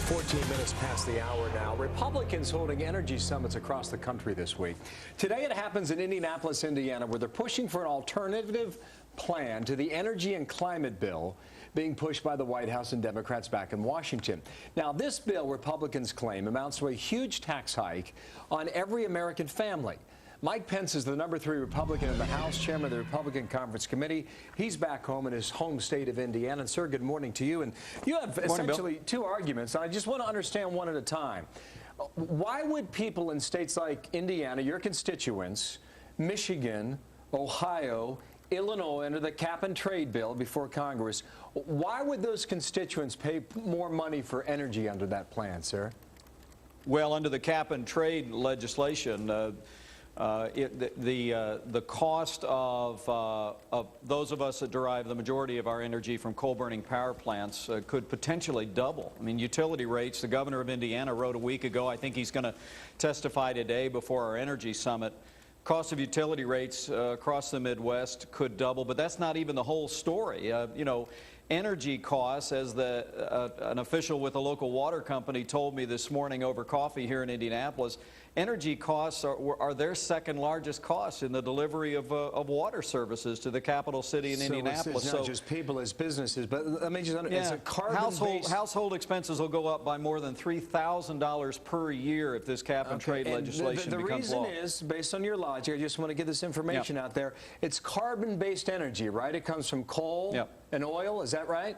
14 minutes past the hour now. Republicans holding energy summits across the country this week. Today it happens in Indianapolis, Indiana, where they're pushing for an alternative plan to the energy and climate bill being pushed by the White House and Democrats back in Washington. Now, this bill, Republicans claim, amounts to a huge tax hike on every American family. Mike Pence is the #3 Republican in the House, chairman of the Republican Conference Committee. He's back home in his home state of Indiana. And, sir, good morning to you. And you have essentially two arguments. I just want to understand one at a time. Why would people in states like Indiana, your constituents, Michigan, Ohio, Illinois, under the cap-and-trade bill before Congress, why would those constituents pay more money for energy under that plan, sir? Well, under the cap-and-trade legislation, the cost of those of us that derive the majority of our energy from coal-burning power plants could potentially double. I mean, utility rates, the governor of Indiana wrote a week ago, I think he's going to testify today before our energy summit, cost of utility rates across the Midwest could double, but that's not even the whole story. You know, energy costs, as an official with a local water company told me this morning over coffee here in Indianapolis, energy costs are their second largest cost in the delivery of water services to the capital city in Indianapolis. It's not just people, it's businesses, but let me just understand, it's a carbon-based... Household expenses will go up by more than $3,000 per year if this cap-and-trade legislation becomes law. The reason is, based on your logic, I just want to get this information out there, it's carbon-based energy, right? It comes from coal and oil, is that right?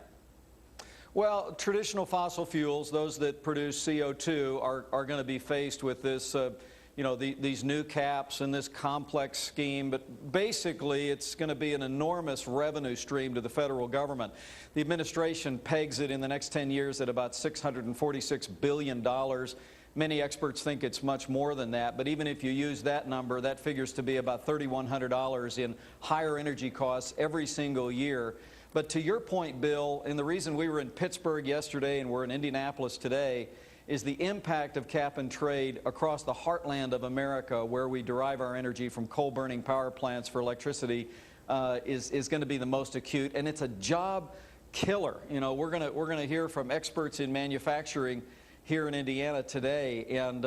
Well, traditional fossil fuels, those that produce CO2, are going to be faced with this, you know, these new caps and this complex scheme. But basically, it's going to be an enormous revenue stream to the federal government. The administration pegs it in the next 10 years at about $646 billion. Many experts think it's much more than that. But even if you use that number, that figures to be about $3,100 in higher energy costs every single year. But to your point, Bill, and the reason we were in Pittsburgh yesterday and we're in Indianapolis today is the impact of cap-and-trade across the heartland of America, where we derive our energy from coal-burning power plants for electricity, is going to be the most acute, and it's a job killer. You know, we're going to hear from experts in manufacturing here in Indiana today, and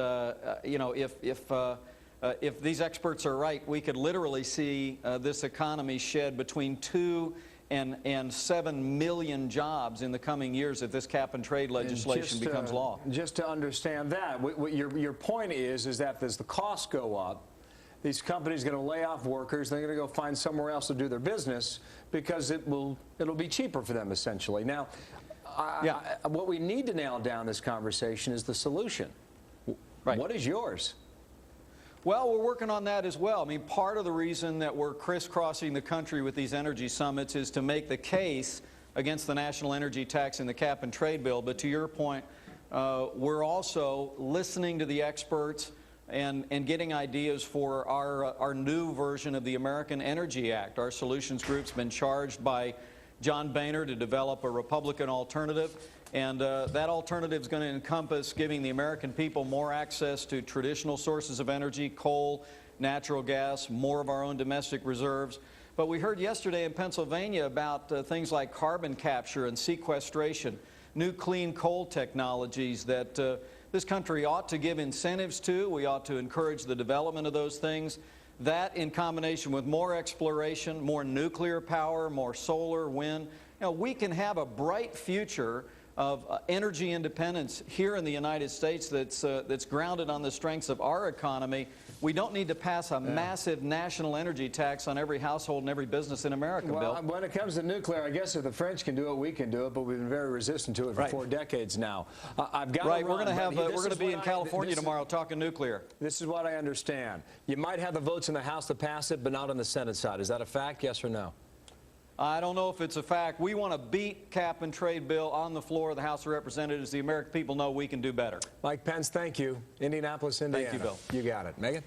you know, if these experts are right, we could literally see this economy shed between 2 and 7 million jobs in the coming years if this cap-and-trade legislation becomes law. Just to understand that, what your point is that as the costs go up, these companies are going to lay off workers. They're going to go find somewhere else to do their business because it'll be cheaper for them, essentially. Now, what we need to nail down in this conversation is the solution. Right. What is yours? Well, we're working on that as well. I mean, part of the reason that we're crisscrossing the country with these energy summits is to make the case against the national energy tax and the cap-and-trade bill. But to your point, we're also listening to the experts and getting ideas for our new version of the American Energy Act. Our solutions group's been charged by John Boehner to develop a Republican alternative. And that alternative is going to encompass giving the American people more access to traditional sources of energy, coal, natural gas, more of our own domestic reserves. But we heard yesterday in Pennsylvania about things like carbon capture and sequestration, new clean coal technologies that this country ought to give incentives to. We ought to encourage the development of those things. That, in combination with more exploration, more nuclear power, more solar, wind, you know, we can have a bright future of energy independence here in the United States that's grounded on the strengths of our economy. We don't need to pass a massive national energy tax on every household and every business in America, Bill. When it comes to nuclear, I guess if the French can do it, we can do it, but we've been very resistant to it for 4 decades now. I've got we're going to be in California tomorrow talking nuclear. This is what I understand. You might have the votes in the House to pass it, but not on the Senate side. Is that a fact, yes or no? I don't know if it's a fact. We want to beat cap-and-trade bill on the floor of the House of Representatives. The American people know we can do better. Mike Pence, thank you. Indianapolis, Indiana. Thank you, Bill. You got it. Megyn?